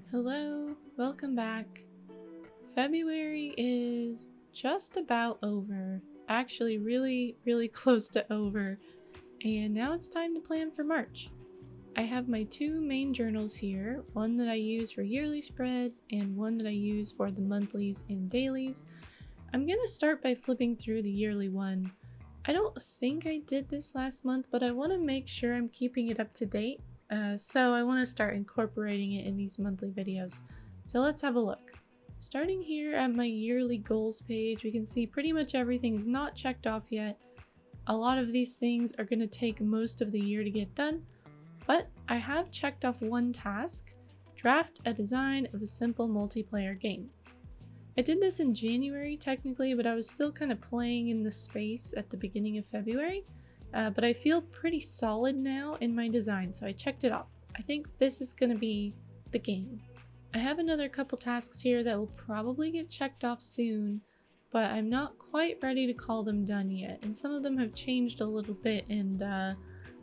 Hello, welcome back. February is just about over. Actually, really close to over. And now it's time to plan for March. I have my two main journals here, one that I use for yearly spreads and one that I use for the monthlies and dailies. I'm gonna start by flipping through the yearly one. I don't think I did this last month, but I want to make sure I'm keeping it up to date. So I want to start incorporating it in these monthly videos. So let's have a look. Starting here at my yearly goals page, we can see pretty much everything is not checked off yet. A lot of these things are going to take most of the year to get done, but I have checked off one task: draft a design of a simple multiplayer game. I did this in January technically, but I was still kind of playing in the space at the beginning of February. But I feel pretty solid now in my design, so I checked it off. I think this is going to be the game. I have another couple tasks here that will probably get checked off soon, but I'm not quite ready to call them done yet, and some of them have changed a little bit in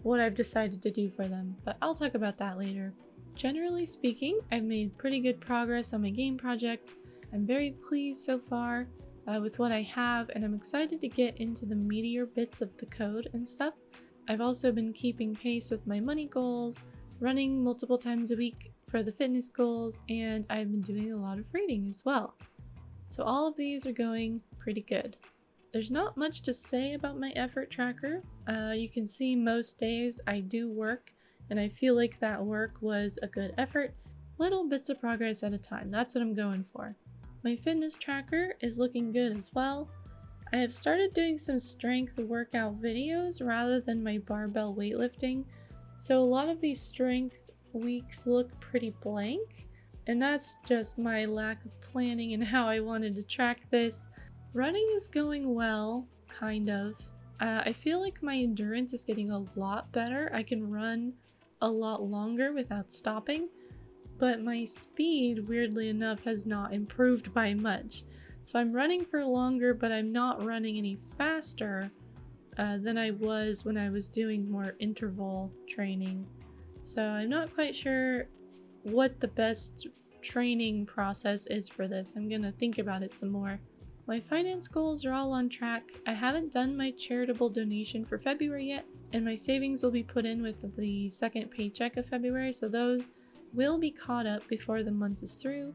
what I've decided to do for them, but I'll talk about that later. Generally speaking, I've made pretty good progress on my game project. I'm very pleased so far with what I have, and I'm excited to get into the meatier bits of the code and stuff. I've also been keeping pace with my money goals, running multiple times a week for the fitness goals, and I've been doing a lot of reading as well. So all of these are going pretty good. There's not much to say about my effort tracker. You can see most days I do work, and I feel like that work was a good effort. Little bits of progress at a time, that's what I'm going for. My fitness tracker is looking good as well. I have started doing some strength workout videos rather than my barbell weightlifting, so a lot of these strength weeks look pretty blank, and that's just my lack of planning and how I wanted to track this. Running is going well, kind of. I feel like my endurance is getting a lot better. I can run a lot longer without stopping. But my speed, weirdly enough, has not improved by much. So I'm running for longer, but I'm not running any faster than I was when I was doing more interval training. So I'm not quite sure what the best training process is for this. I'm gonna think about it some more. My finance goals are all on track. I haven't done my charitable donation for February yet, and my savings will be put in with the second paycheck of February, so those will be caught up before the month is through.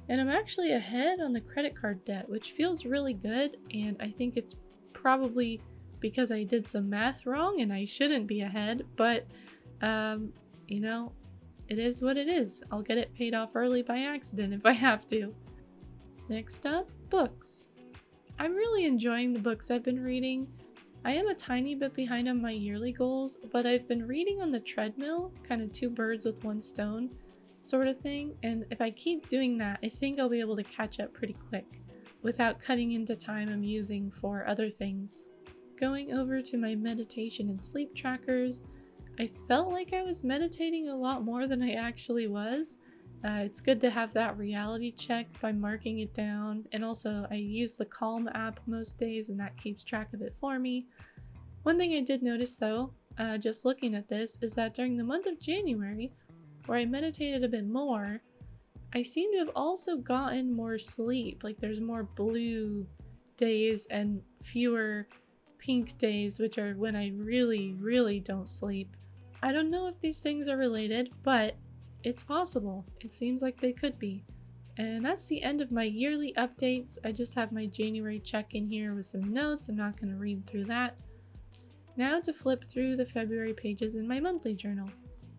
And I'm actually ahead on the credit card debt, which feels really good, and I think it's probably because I did some math wrong and I shouldn't be ahead, but you know, it is what it is. I'll get it paid off early by accident if I have to. Next up, books. I'm really enjoying the books I've been reading. I am a tiny bit behind on my yearly goals, but I've been reading on the treadmill, kind of two birds with one stone sort of thing, and if I keep doing that, I think I'll be able to catch up pretty quick without cutting into time I'm using for other things. Going over to my meditation and sleep trackers, I felt like I was meditating a lot more than I actually was. It's good to have that reality check by marking it down, and also I use the Calm app most days and that keeps track of it for me. One thing I did notice though, just looking at this, is that during the month of January, where I meditated a bit more, I seem to have also gotten more sleep. Like there's more blue days and fewer pink days, which are when I really don't sleep. I don't know if these things are related, but it's possible. It seems like they could be. And that's the end of my yearly updates. I just have my January check-in here with some notes. I'm not going to read through that. Now to flip through the February pages in my monthly journal.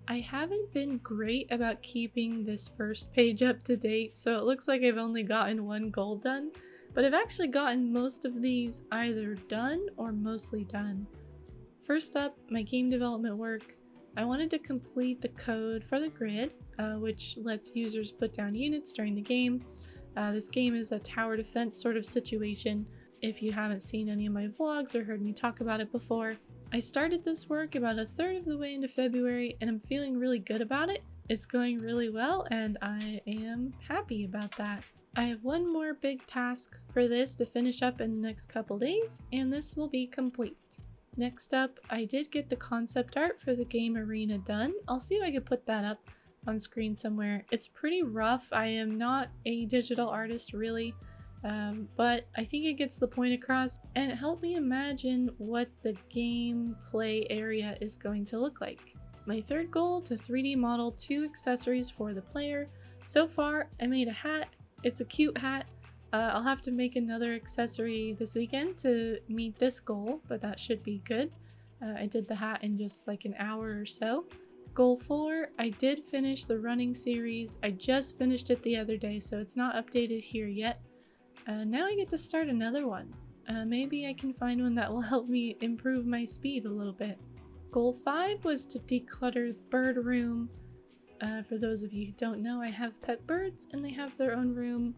I haven't been great about keeping this first page up to date, so it looks like I've only gotten one goal done, but I've actually gotten most of these either done or mostly done. First up, my game development work. I wanted to complete the code for the grid, which lets users put down units during the game. This game is a tower defense sort of situation, if you haven't seen any of my vlogs or heard me talk about it before. I started this work about a third of the way into February, and I'm feeling really good about it. It's going really well, and I am happy about that. I have one more big task for this to finish up in the next couple days, and this will be complete. Next up, I did get the concept art for the game arena done. I'll see if I can put that up on screen somewhere. It's pretty rough. I am not a digital artist really, but I think it gets the point across, and it helped me imagine what the gameplay area is going to look like. My third goal, to 3D model 2 accessories for the player. So far, I made a hat. It's a cute hat. I'll have to make another accessory this weekend to meet this goal, but that should be good. I did the hat in just like an hour or so. Goal 4, I did finish the running series. I just finished it the other day, so it's not updated here yet. Now I get to start another one. Maybe I can find one that will help me improve my speed a little bit. Goal 5 was to declutter the bird room. For those of you who don't know, I have pet birds and they have their own room.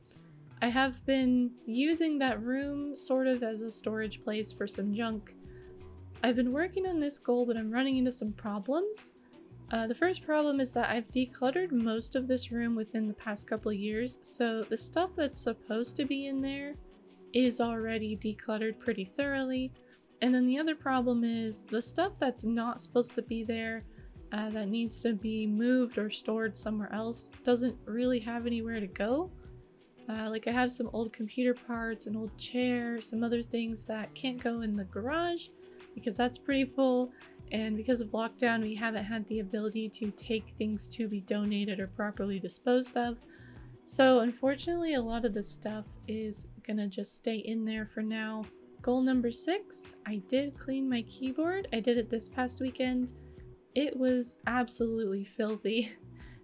I have been using that room sort of as a storage place for some junk. I've been working on this goal, but I'm running into some problems. The first problem is that I've decluttered most of this room within the past couple of years, so the stuff that's supposed to be in there is already decluttered pretty thoroughly. And then the other problem is the stuff that's not supposed to be there, that needs to be moved or stored somewhere else, doesn't really have anywhere to go. Like I have some old computer parts, an old chair, some other things that can't go in the garage because that's pretty full. And because of lockdown, we haven't had the ability to take things to be donated or properly disposed of. So unfortunately, a lot of this stuff is gonna just stay in there for now. Goal number 6, I did clean my keyboard. I did it this past weekend. It was absolutely filthy.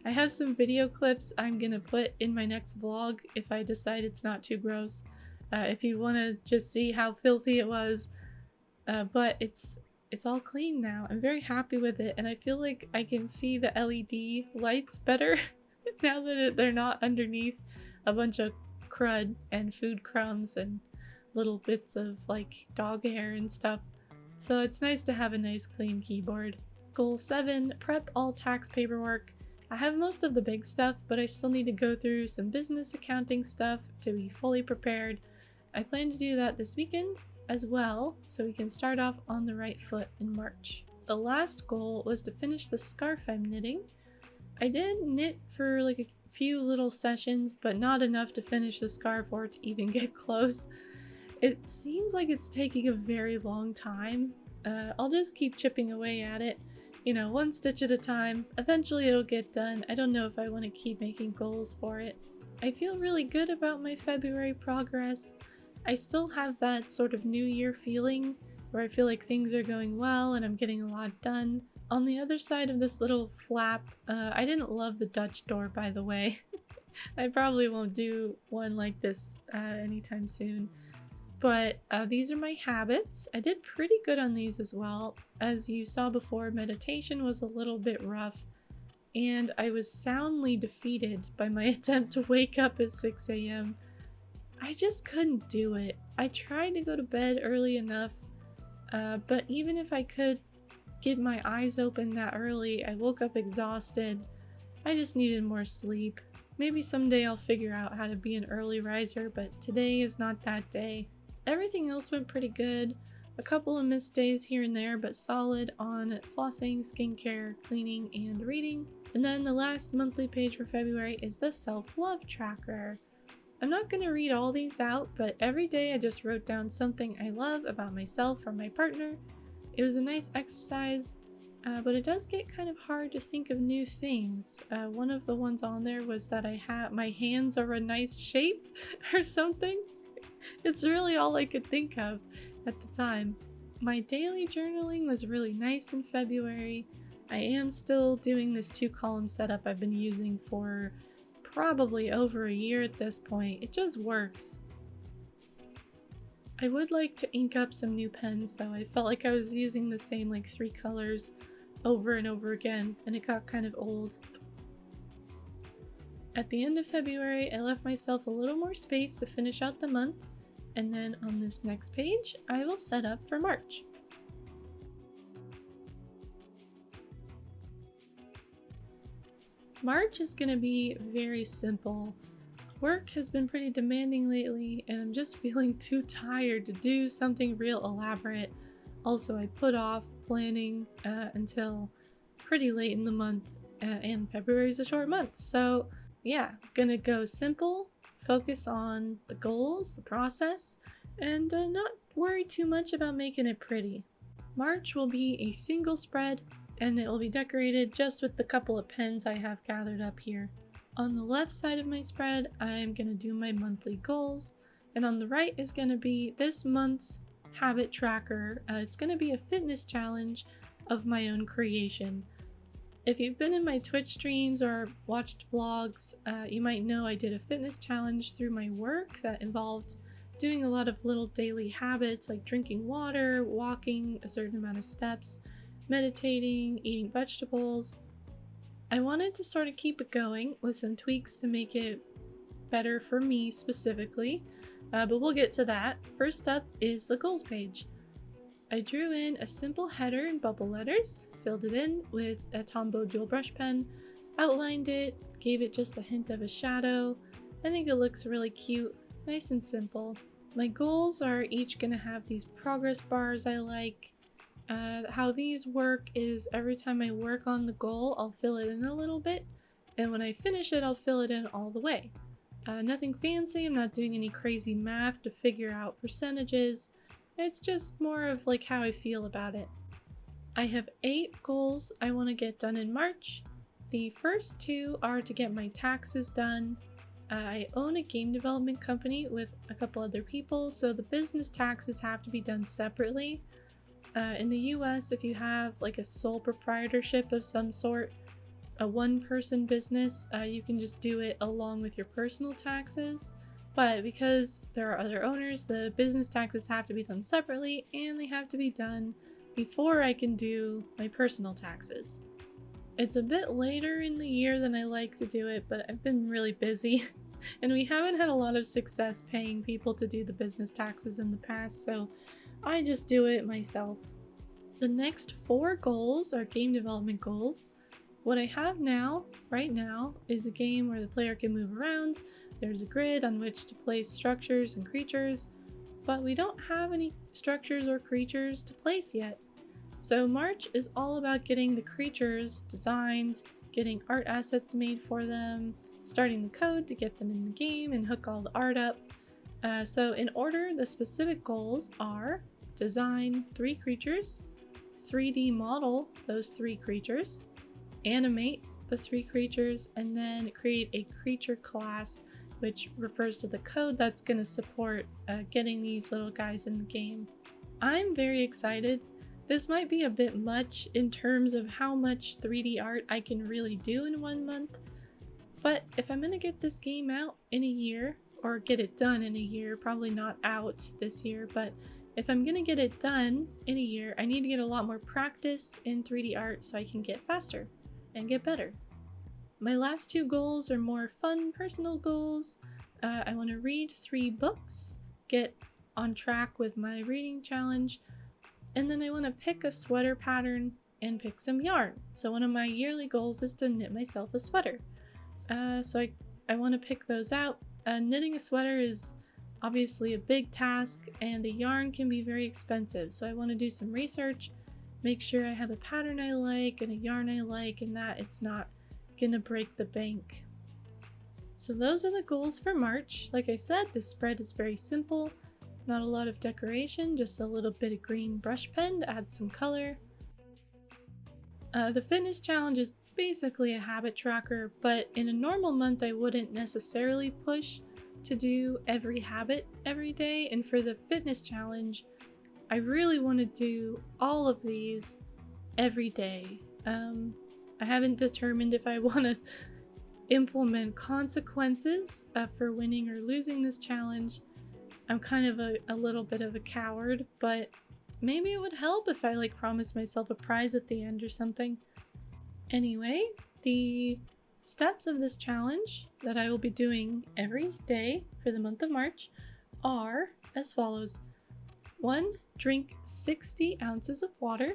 I have some video clips I'm gonna put in my next vlog if I decide it's not too gross. If you wanna just see how filthy it was. But it's all clean now. I'm very happy with it, and I feel like I can see the LED lights better now that they're not underneath a bunch of crud and food crumbs and little bits of like dog hair and stuff. So it's nice to have a nice clean keyboard. Goal 7, prep all tax paperwork. I have most of the big stuff, but I still need to go through some business accounting stuff to be fully prepared. I plan to do that this weekend as well, so we can start off on the right foot in March. The last goal was to finish the scarf I'm knitting. I did knit for like a few little sessions, but not enough to finish the scarf or to even get close. It seems like it's taking a very long time. I'll just keep chipping away at it, you know, one stitch at a time. Eventually it'll get done. I don't know if I want to keep making goals for it. I feel really good about my February progress. I still have that sort of New Year feeling where I feel like things are going well and I'm getting a lot done. On the other side of this little flap, I didn't love the Dutch door, by the way. I probably won't do one like this anytime soon. But these are my habits. I did pretty good on these as well. As you saw before, meditation was a little bit rough, and I was soundly defeated by my attempt to wake up at 6 a.m. I just couldn't do it. I tried to go to bed early enough, but even if I could get my eyes open that early, I woke up exhausted. I just needed more sleep. Maybe someday I'll figure out how to be an early riser, but today is not that day. Everything else went pretty good. A couple of missed days here and there, but solid on flossing, skincare, cleaning, and reading. And then the last monthly page for February is the self-love tracker. I'm not going to read all these out, but every day I just wrote down something I love about myself or my partner. It was a nice exercise, but it does get kind of hard to think of new things. One of the ones on there was that my hands are a nice shape or something. It's really all I could think of at the time. My daily journaling was really nice in February. I am still doing this 2-column setup I've been using for probably over a year at this point. It just works. I would like to ink up some new pens though. I felt like I was using the same like 3 colors over and over again, and it got kind of old. At the end of February, I left myself a little more space to finish out the month, and then on this next page, I will set up for March. March is going to be very simple. Work has been pretty demanding lately, and I'm just feeling too tired to do something real elaborate. Also, I put off planning until pretty late in the month. and February is a short month. So yeah, gonna go simple, focus on the goals, the process, and not worry too much about making it pretty. March will be a single spread, and it will be decorated just with the couple of pens I have gathered up here. On the left side of my spread, I'm gonna do my monthly goals, and on the right is gonna be this month's habit tracker. It's gonna be a fitness challenge of my own creation. If you've been in my Twitch streams or watched vlogs, you might know I did a fitness challenge through my work that involved doing a lot of little daily habits like drinking water, walking a certain amount of steps, meditating, eating vegetables. I wanted to sort of keep it going with some tweaks to make it better for me specifically, but we'll get to that. First up is the goals page. I drew in a simple header in bubble letters, filled it in with a Tombow dual brush pen, outlined it, gave it just a hint of a shadow. I think it looks really cute, nice and simple. My goals are each going to have these progress bars I like. How these work is every time I work on the goal, I'll fill it in a little bit, and when I finish it, I'll fill it in all the way. Nothing fancy, I'm not doing any crazy math to figure out percentages. It's just more of like how I feel about it. I have 8 goals I want to get done in March. The first 2 are to get my taxes done. I own a game development company with a couple other people, so the business taxes have to be done separately. In the US, if you have like a sole proprietorship of some sort, a one-person business, you can just do it along with your personal taxes. But because there are other owners, the business taxes have to be done separately, and they have to be done before I can do my personal taxes. It's a bit later in the year than I like to do it, but I've been really busy, and we haven't had a lot of success paying people to do the business taxes in the past, so I just do it myself. The next 4 goals are game development goals. What I have now, right now, is a game where the player can move around. There's a grid on which to place structures and creatures, but we don't have any structures or creatures to place yet. So March is all about getting the creatures designed, getting art assets made for them, starting the code to get them in the game and hook all the art up. So in order, the specific goals are design 3 creatures, 3D model those 3 creatures, animate the 3 creatures, and then create a creature class, which refers to the code that's going to support getting these little guys in the game. I'm very excited. This might be a bit much in terms of how much 3D art I can really do in 1 month, but if I'm going to get this game out in a year, or get it done in a year, probably not out this year, but if I'm going to get it done in a year, I need to get a lot more practice in 3D art so I can get faster and get better. My last 2 goals are more fun, personal goals. I want to read 3 books, get on track with my reading challenge, and then I want to pick a sweater pattern and pick some yarn. So one of my yearly goals is to knit myself a sweater. So I want to pick those out. Knitting a sweater is obviously a big task, and the yarn can be very expensive, so I want to do some research, make sure I have a pattern I like and a yarn I like, and that it's not gonna break the bank. So those are the goals for March. Like I said, this spread is very simple, not a lot of decoration, just a little bit of green brush pen to add some color. The fitness challenge is basically a habit tracker, but in a normal month I wouldn't necessarily push to do every habit every day, and for the fitness challenge I really want to do all of these every day. I haven't determined if I want to implement consequences for winning or losing this challenge. I'm kind of a little bit of a coward, but maybe it would help if I like promised myself a prize at the end or something. Anyway, the steps of this challenge that I will be doing every day for the month of March are as follows. 1. Drink 60 ounces of water.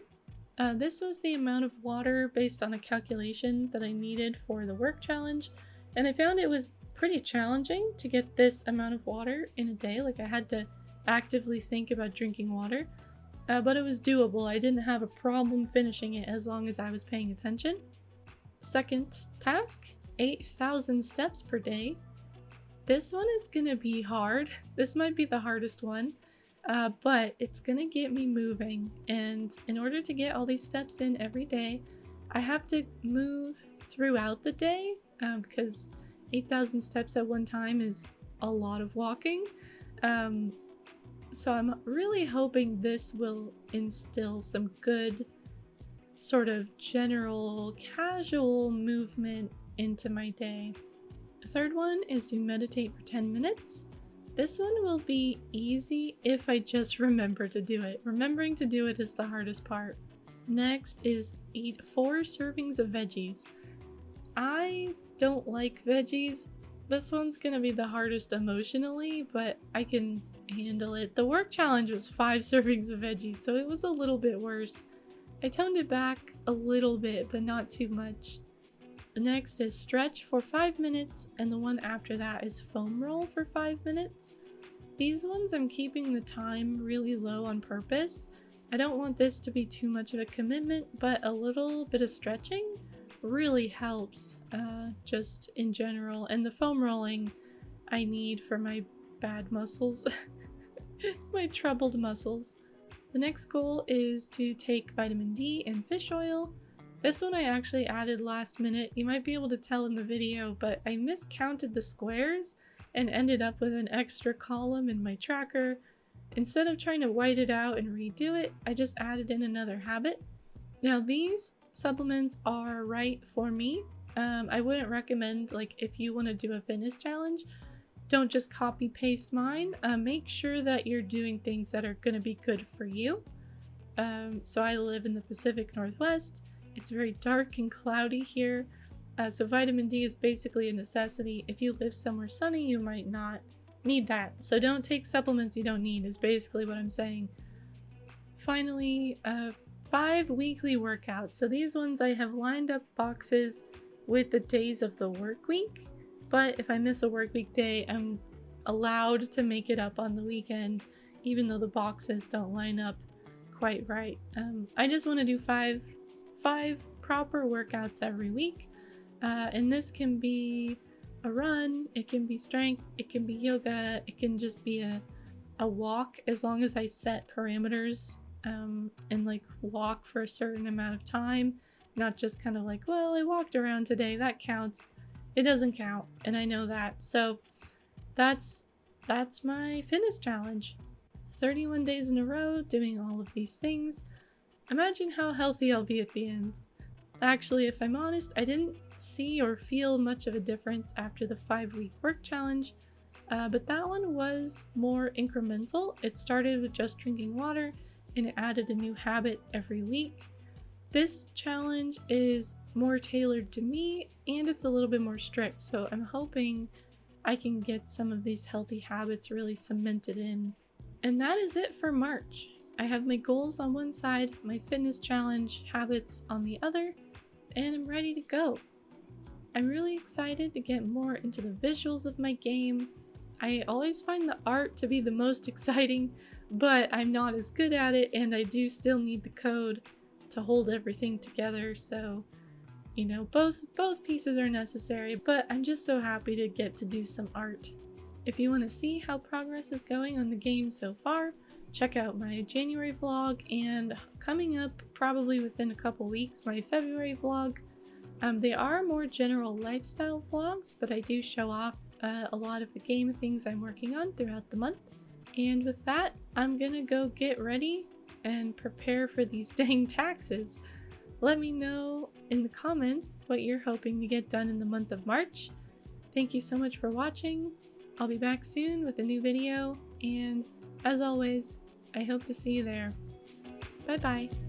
This was the amount of water based on a calculation that I needed for the work challenge, and I found it was pretty challenging to get this amount of water in a day. Like, I had to actively think about drinking water, but it was doable. I didn't have a problem finishing it as long as I was paying attention. Second task, 8,000 steps per day. This one is gonna be hard. This might be the hardest one, but it's gonna get me moving. And in order to get all these steps in every day, I have to move throughout the day because 8,000 steps at one time is a lot of walking. So I'm really hoping this will instill some good sort of general casual movement into my day. The third one is to meditate for 10 minutes. This one will be easy if I just remember to do it. Remembering to do it is the hardest part. Next is eat 4 servings of veggies. I don't like veggies. This one's gonna be the hardest emotionally, but I can handle it. The work challenge was 5 servings of veggies, so it was a little bit worse. I toned it back a little bit, but not too much. The next is stretch for 5 minutes, and the one after that is foam roll for 5 minutes. These ones I'm keeping the time really low on purpose. I don't want this to be too much of a commitment, but a little bit of stretching really helps just in general. And the foam rolling I need for my bad muscles, my troubled muscles. The next goal is to take vitamin D and fish oil. This one I actually added last minute. You might be able to tell in the video, but I miscounted the squares and ended up with an extra column in my tracker. Instead of trying to white it out and redo it, I just added in another habit. Now these supplements are right for me. I wouldn't recommend, like, if you want to do a fitness challenge, don't just copy paste mine. Make sure that you're doing things that are going to be good for you. So I live in the Pacific Northwest. It's very dark and cloudy here. So vitamin D is basically a necessity. If you live somewhere sunny, you might not need that. So don't take supplements you don't need is basically what I'm saying. Finally, 5 weekly workouts. So these ones I have lined up boxes with the days of the work week. But if I miss a work week day, I'm allowed to make it up on the weekend, even though the boxes don't line up quite right. I just want to do five proper workouts every week. And this can be a run, it can be strength, it can be yoga, it can just be a walk, as long as I set parameters and like walk for a certain amount of time, not just kind of like, well, I walked around today, that counts. It doesn't count, and I know that. So that's my fitness challenge. 31 days in a row doing all of these things. Imagine how healthy I'll be at the end. Actually, if I'm honest, I didn't see or feel much of a difference after the 5-week work challenge, but that one was more incremental. It started with just drinking water, and it added a new habit every week. This challenge is more tailored to me, and it's a little bit more strict, so I'm hoping I can get some of these healthy habits really cemented in. And that is it for March. I have my goals on one side, my fitness challenge habits on the other, and I'm ready to go. I'm really excited to get more into the visuals of my game. I always find the art to be the most exciting, but I'm not as good at it, and I do still need the code to hold everything together, so you know, both pieces are necessary, but I'm just so happy to get to do some art. If you want to see how progress is going on the game so far, check out my January vlog, and coming up probably within a couple weeks, my February vlog. They are more general lifestyle vlogs, but I do show off a lot of the game things I'm working on throughout the month. And with that, I'm gonna go get ready and prepare for these dang taxes. Let me know in the comments what you're hoping to get done in the month of March. Thank you so much for watching. I'll be back soon with a new video, and as always, I hope to see you there. Bye bye.